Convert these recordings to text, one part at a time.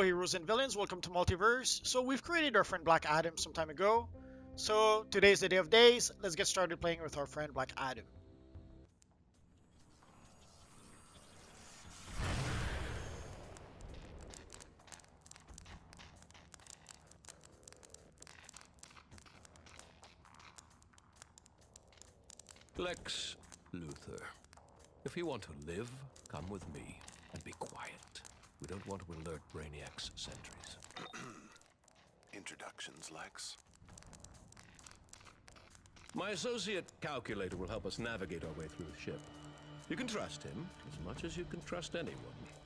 Hello heroes and villains, welcome to Multiverse. So we've created our friend Black Adam some time ago. So today's the day of days, let's get started playing with our friend Black Adam. Lex Luthor, if you want to live, come with me and be quiet. We don't want to alert Brainiac's sentries. Introductions, Lex. My associate Calculator will help us navigate our way through the ship. You can trust him as much as you can trust anyone,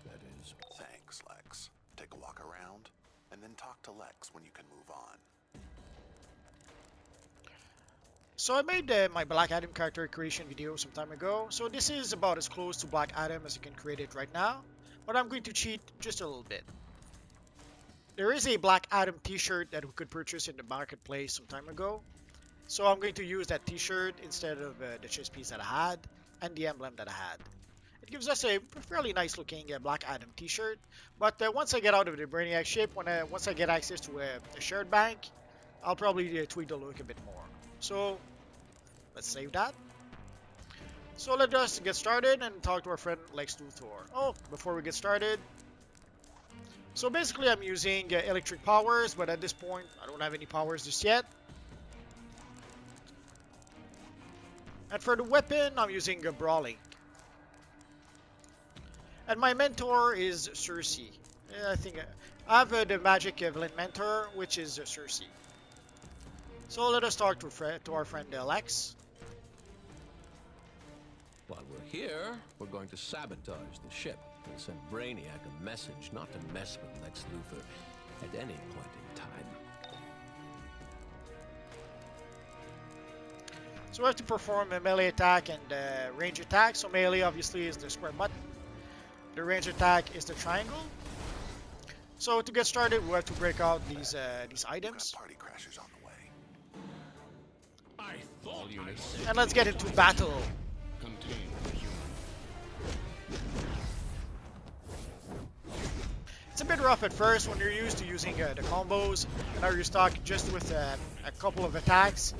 that is. Thanks, Lex. Take a walk around, and then talk to Lex when you can move on. So I made my Black Adam character creation video some time ago. So this is about as close to Black Adam as you can create it right now. But I'm going to cheat just a little bit. There is a Black Adam t-shirt that we could purchase in the marketplace some time ago. So I'm going to use that t-shirt instead of the chest piece that I had and the emblem that I had. It gives us a fairly nice looking Black Adam t-shirt. But once I get out of the Brainiac ship, once I get access to a shared bank, I'll probably tweak the look a bit more. So let's save that. So let us get started and talk to our friend Lex Luthor. Oh, before we get started. So basically I'm using electric powers, but at this point I don't have any powers just yet. And for the weapon, I'm using a brawling. And my mentor is Cersei. I think I have the magic villain mentor, which is Cersei. So let us talk to our friend Lex. While we're here, we're going to sabotage the ship and send Brainiac a message not to mess with Lex Luthor at any point in time. So we have to perform a melee attack and range attack. So melee obviously is the square button. The range attack is the triangle. So to get started, we have to break out these items. Party crashers on the way. I thought units. And let's get into battle. It's a bit rough at first when you're used to using the combos, and now you're stuck just with a couple of attacks.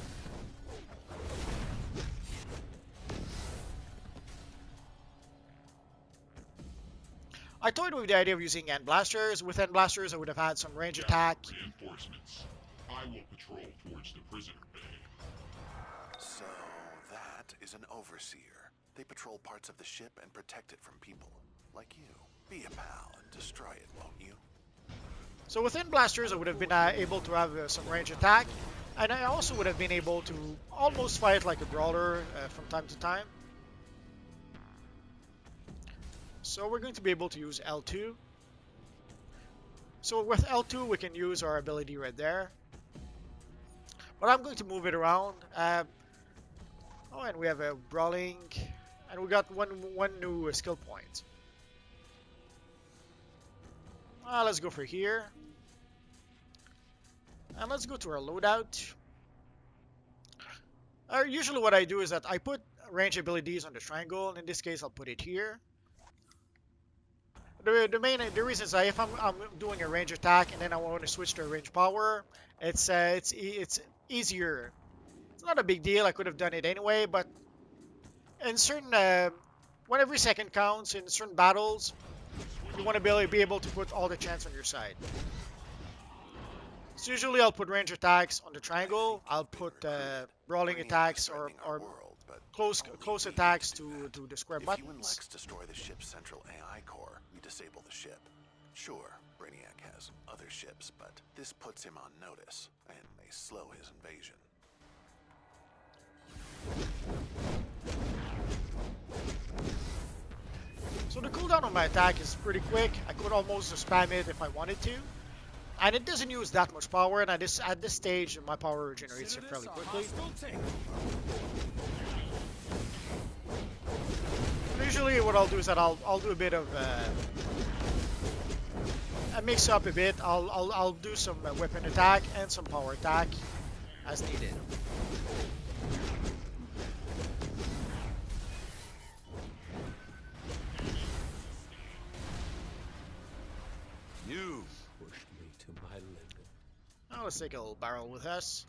I toyed with the idea of using end blasters. With end blasters, I would have had some range attack. Reinforcements. I will patrol towards the prisoner bay. So that is an overseer. They patrol parts of the ship and protect it from people like you. Be a pal and destroy it, won't you? So with end blasters, I would have been able to have some range attack, and I also would have been able to almost fight like a brawler from time to time. So we're going to be able to use L2. So with L2 we can use our ability right there. But I'm going to move it around. Oh, and we have a brawling, and we got one new skill point. Let's go for here. And let's go to our loadout. Usually what I do is that I put range abilities on the triangle, and in this case I'll put it here. The reason is that if I'm doing a range attack and then I want to switch to a range power, it's easier. It's not a big deal. I could have done it anyway, but in certain when every second counts in certain battles, you want to be able to put all the chance on your side. So usually I'll put range attacks on the triangle. I'll put brawling attacks or close attacks to the square buttons. If you and Lex destroy the ship's central AI core, we disable the ship. Sure, Brainiac has other ships, but this puts him on notice and may slow his invasion. So the cooldown on my attack is pretty quick. I could almost spam it if I wanted to. And it doesn't use that much power, and at this stage my power regenerates fairly quickly. Usually what I'll do is that I'll do a bit of I mix up a bit. I'll do some weapon attack and some power attack as needed. You pushed me to my limit. Now let's take a little barrel with us.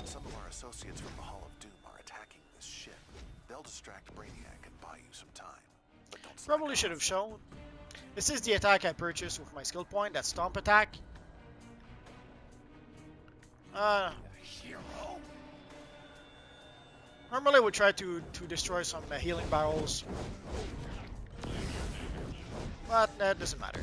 Some of our associates from the Hall of Doom are attacking this ship. They'll distract Brainiac and buy you some time. But don't slack Probably should off. have shown. This is the attack I purchased with my skill point, that stomp attack. Normally I would try to destroy some healing barrels, but that doesn't matter.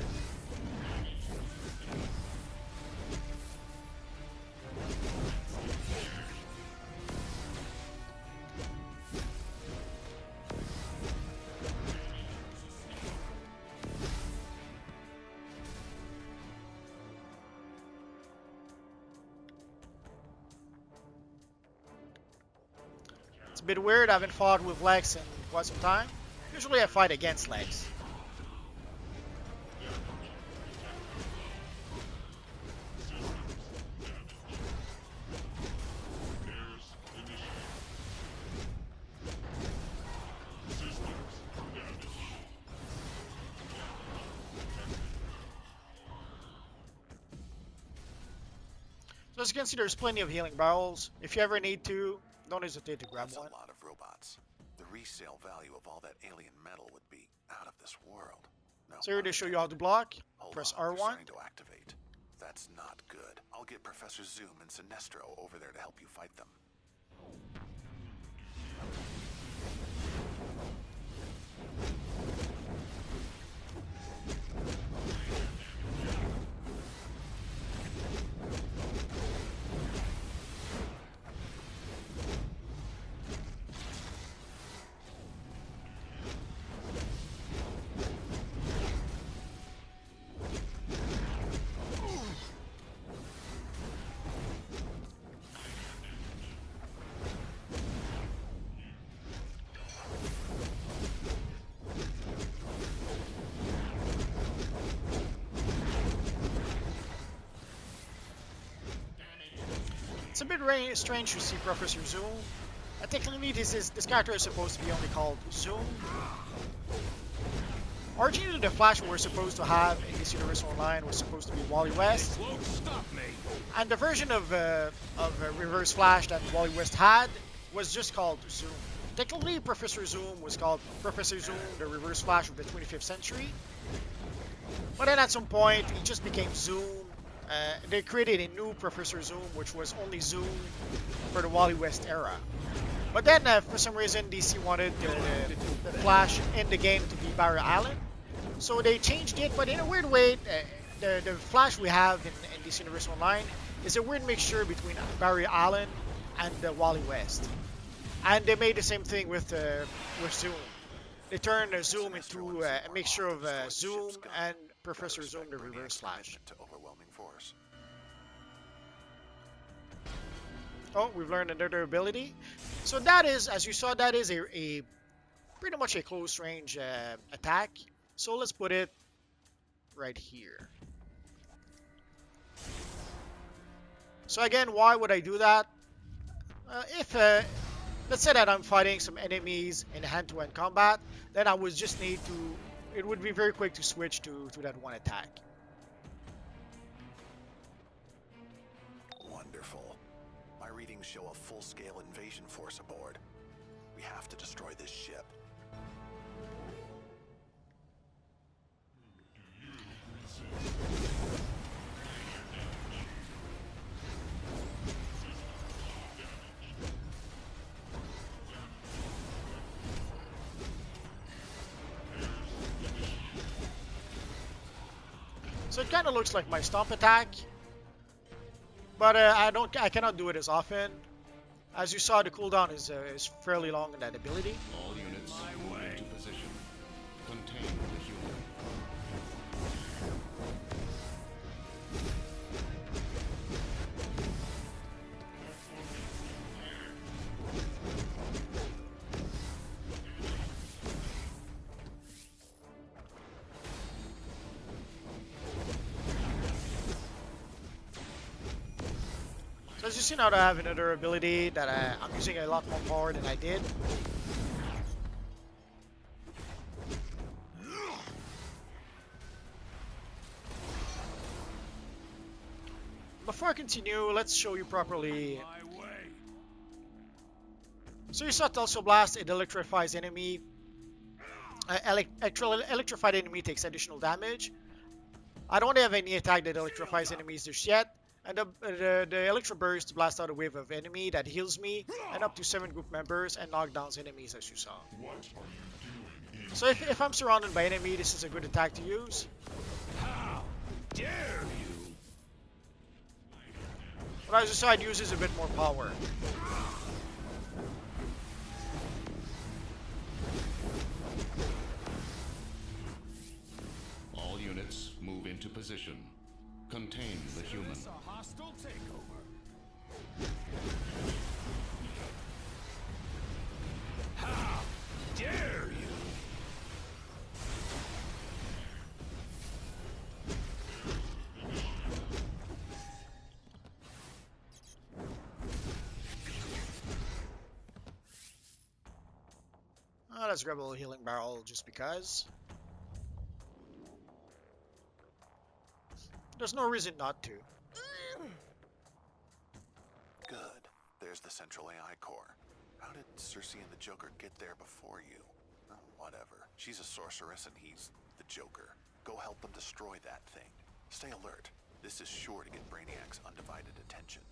It's a bit weird, I haven't fought with Lex in quite some time. Usually I fight against Lex. So as you can see, there's plenty of healing barrels. If you ever need to, don't hesitate to grab That's one. a lot of robots. The resale value of all that alien metal would be out of this world. No, So here to show you how to block, hold press on, they're R1. starting to activate. That's not good. I'll get Professor Zoom and Sinestro over there to help you fight them. It's a bit strange to see Professor Zoom. Technically, this character is supposed to be only called Zoom. Originally, the Flash we were supposed to have in this universe online was supposed to be Wally West, Won't stop me. and the version of Reverse Flash that Wally West had was just called Zoom. Technically, Professor Zoom was called Professor Zoom, the Reverse Flash of the 25th century. But then at some point, he just became Zoom. They created a new Professor Zoom, which was only Zoom for the Wally West era. But then, for some reason, DC wanted the Flash in the game to be Barry Allen. So they changed it, but in a weird way, the Flash we have in DC Universe Online is a weird mixture between Barry Allen and Wally West. And they made the same thing with Zoom. They turned Zoom into a mixture of Zoom and Professor Zoom, the Reverse Flash. To overwhelming force. Oh, we've learned another ability. So that is, as you saw, that is a pretty much a close range attack. So let's put it right here. So again, why would I do that? If let's say that I'm fighting some enemies in hand-to-hand combat, then I would just need to. It would be very quick to switch to that one attack. Wonderful. My readings show a full-scale invasion force aboard. We have to destroy this ship. So it kind of looks like my stomp attack, but I cannot do it as often. As you saw, the cooldown is fairly long in that ability. All units move into position. Contain the human. So as you see now, I have another ability that I'm using a lot more power than I did. Before I continue, let's show you properly. So you saw Telso Blast, it electrifies enemy. Electrified enemy takes additional damage. I don't have any attack that electrifies enemies just yet. And the Electro Burst blasts out a wave of enemy that heals me and up to 7 group members and knockdowns enemies as you saw. So if I'm surrounded by enemy, this is a good attack to use. How dare you! But as you saw, it uses a bit more power. All units move into position. Contain the human. It's a hostile takeover. How dare you! Let's grab a little healing barrel just because. There's no reason not to. Good. There's the central AI core. How did Cersei and the Joker get there before you? Oh, whatever. She's a sorceress and he's the Joker. Go help them destroy that thing. Stay alert. This is sure to get Brainiac's undivided attention.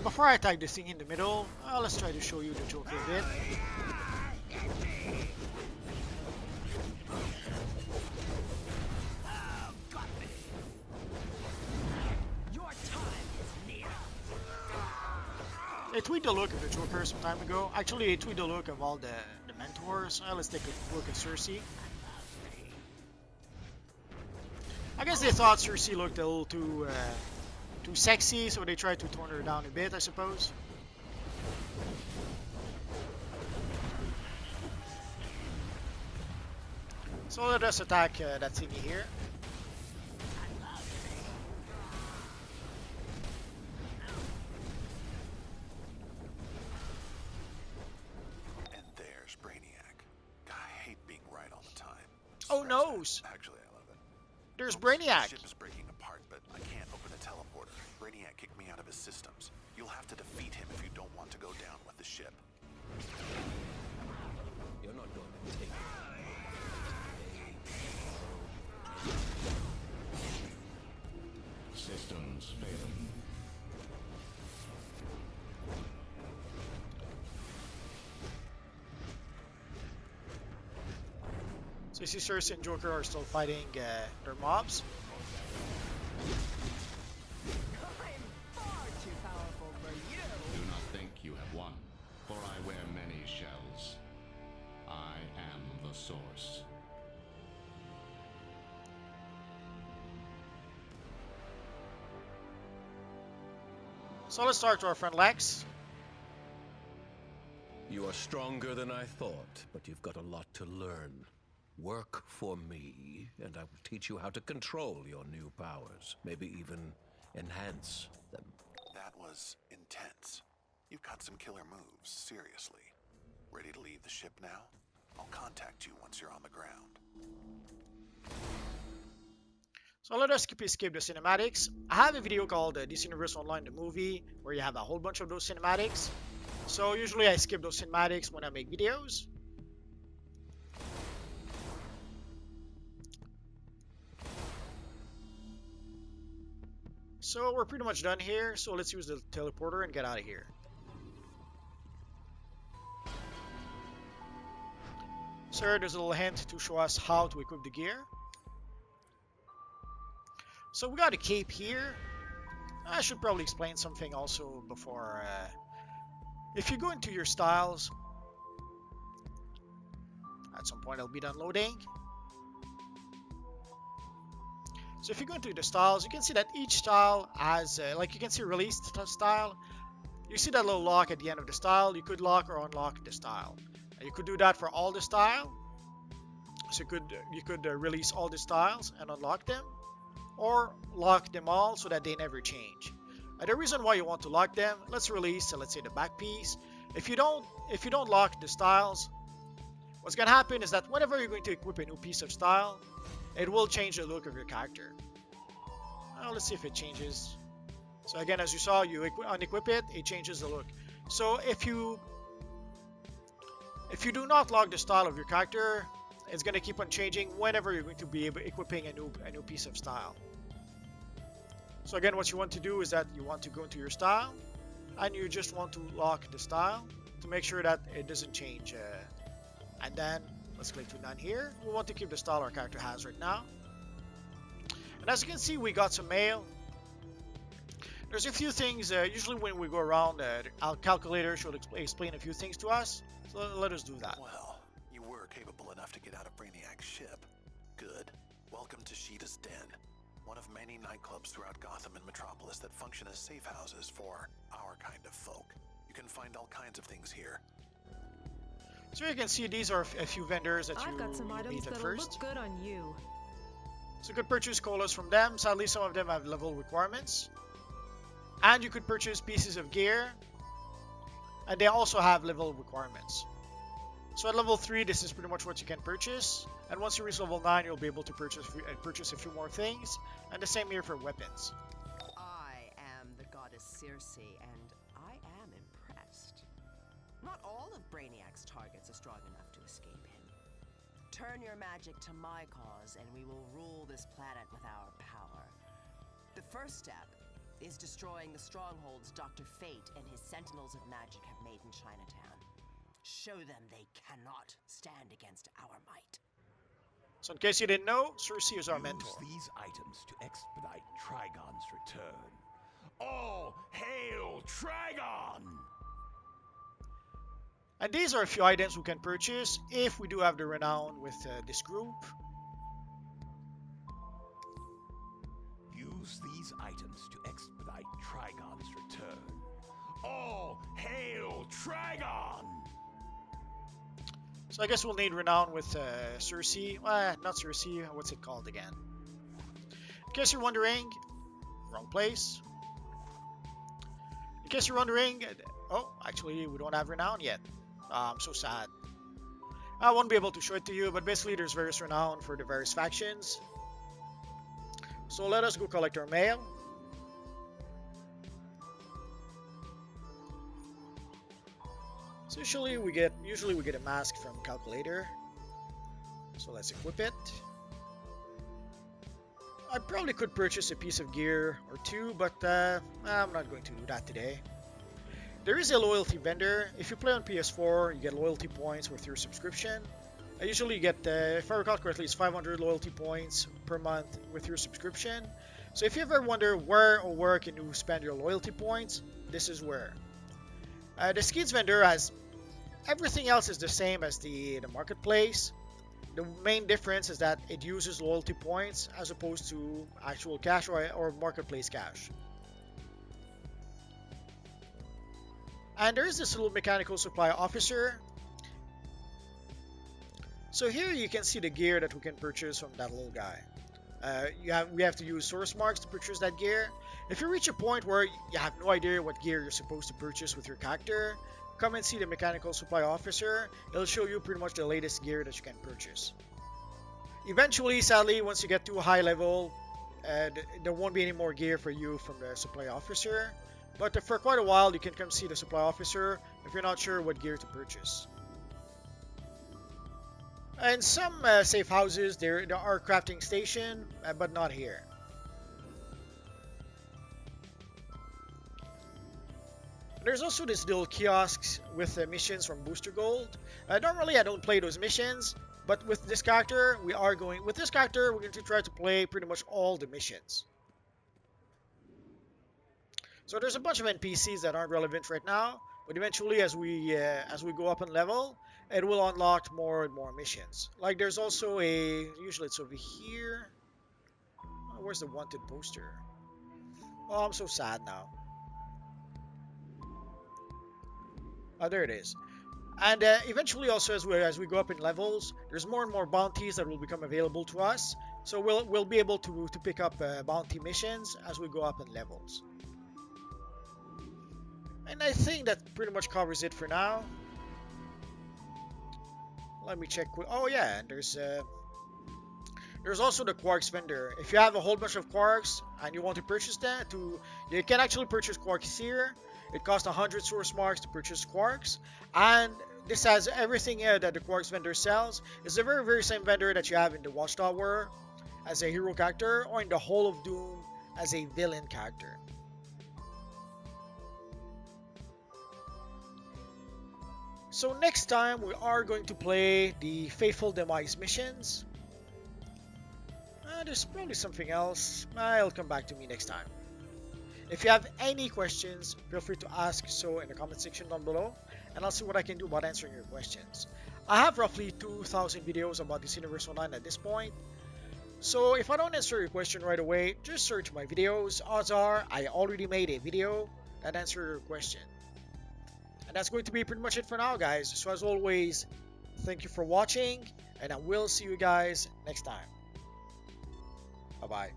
Before I attack this thing in the middle, let's try to show you the Joker a bit. I tweaked the look of the Joker some time ago. Actually, I tweaked the look of all the mentors. Let's take a look at Cersei. I guess they thought Cersei looked a little too sexy, so they tried to tone her down a bit, I suppose. So let us attack that thingy here. Oh no! Actually, I love it. There's Oops, Brainiac. The ship is breaking apart, but I can't open the teleporter. Brainiac kicked me out of his systems. You'll have to defeat him if you don't want to go down with the ship. You're not going to take it. Systems failing. So you see Cersei and Joker are still fighting their mobs. I'm far too powerful for you. Do not think you have won, for I wear many shells. I am the source. So let's start to our friend Lex. You are stronger than I thought, but you've got a lot to learn. Work for me, and I will teach you how to control your new powers. Maybe even enhance them. That was intense. You've got some killer moves, seriously. Ready to leave the ship now? I'll contact you once you're on the ground. So let us skip the cinematics. I have a video called DC Universe Online the Movie, where you have a whole bunch of those cinematics. So usually I skip those cinematics when I make videos. So we're pretty much done here, so let's use the teleporter and get out of here. So there's a little hint to show us how to equip the gear. So we got a cape here. I should probably explain something also before. If you go into your styles, at some point I'll be done loading. So if you go into the styles, you can see that each style has, like you can see released style. You see that little lock at the end of the style. You could lock or unlock the style. You could do that for all the style. So you could release all the styles and unlock them, or lock them all so that they never change. And the reason why you want to lock them, let's release, let's say the back piece. If you don't lock the styles, what's gonna happen is that whenever you're going to equip a new piece of style, it will change the look of your character. Now let's see if it changes. So again, as you saw, you unequip it, it changes the look. So if you do not lock the style of your character, it's going to keep on changing whenever you're going to be equipping a new piece of style. So again, what you want to do is that you want to go into your style, and you just want to lock the style to make sure that it doesn't change. And then let's click to none here. We want to keep the style our character has right now. And as you can see, we got some mail. There's a few things, usually when we go around, our calculator should explain a few things to us. So let us do that. Well, you were capable enough to get out of Brainiac's ship. Good. Welcome to Sheeta's Den, one of many nightclubs throughout Gotham and Metropolis that function as safe houses for our kind of folk. You can find all kinds of things here. So you can see these are a few vendors that I've got some items meet at that'll first. look good on you. So you could purchase colas from them. Sadly, some of them have level requirements. And you could purchase pieces of gear. And they also have level requirements. So at level 3, this is pretty much what you can purchase. And once you reach level 9, you'll be able to purchase a few more things. And the same here for weapons. I am the goddess Circe, and I am impressed. Not all of Brainiac's targets are strong enough to escape him. Turn your magic to my cause, and we will rule this planet with our power. The first step is destroying the strongholds Dr. Fate and his Sentinels of Magic have made in Chinatown. Show them they cannot stand against our might. So in case you didn't know, Circe is our mentor. Use these items to expedite Trigon's return. All hail Trigon! And these are a few items we can purchase if we do have the renown with this group. Use these items to expedite Trigon's return. All hail Trigon! So I guess we'll need renown with Circe. Not Circe, what's it called again? In case you're wondering, wrong place. In case you're wondering, oh, actually we don't have renown yet. I'm so sad. I won't be able to show it to you, but basically there's various renown for the various factions. So let us go collect our mail. So usually we get a mask from calculator. So let's equip it. I probably could purchase a piece of gear or two, but I'm not going to do that today. There is a loyalty vendor. If you play on PS4, you get loyalty points with your subscription. I usually get, if I recall correctly, it's 500 loyalty points per month with your subscription. So if you ever wonder where can you spend your loyalty points, this is where. The skins vendor has everything else is the same as the marketplace. The main difference is that it uses loyalty points as opposed to actual cash or marketplace cash. And there is this little mechanical supply officer. So here you can see the gear that we can purchase from that little guy. We have to use source marks to purchase that gear. If you reach a point where you have no idea what gear you're supposed to purchase with your character, come and see the mechanical supply officer. It'll show you pretty much the latest gear that you can purchase. Eventually, sadly, once you get to a high level, there won't be any more gear for you from the supply officer. But for quite a while, you can come see the supply officer if you're not sure what gear to purchase. In some safe houses, there are crafting station, but not here. There's also this little kiosks with missions from Booster Gold. Normally, I don't play those missions, but with this character, we're going to try to play pretty much all the missions. So there's a bunch of NPCs that aren't relevant right now, but eventually, as we go up in level, it will unlock more and more missions. Like there's also usually it's over here. Oh, where's the wanted poster? Oh, I'm so sad now. Oh, there it is. And eventually also as we go up in levels, there's more and more bounties that will become available to us. So we'll be able to pick up bounty missions as we go up in levels. And I think that pretty much covers it for now. Let me check. Oh yeah, and there's also the quarks vendor. If you have a whole bunch of quarks and you want to purchase that, you can actually purchase quarks here. It costs 100 source marks to purchase quarks, and this has everything here that the quarks vendor sells. It's the very same vendor that you have in the Watchtower as a hero character, or in the Hall of Doom as a villain character. So next time we are going to play the Faithful Demise missions. There's probably something else. It'll come back to me next time. If you have any questions, feel free to ask so in the comment section down below, and I'll see what I can do about answering your questions. I have roughly 2,000 videos about this Universe Online at this point. So if I don't answer your question right away, just search my videos. Odds are I already made a video that answers your question. And that's going to be pretty much it for now, guys. So as always, thank you for watching, and I will see you guys next time. Bye-bye.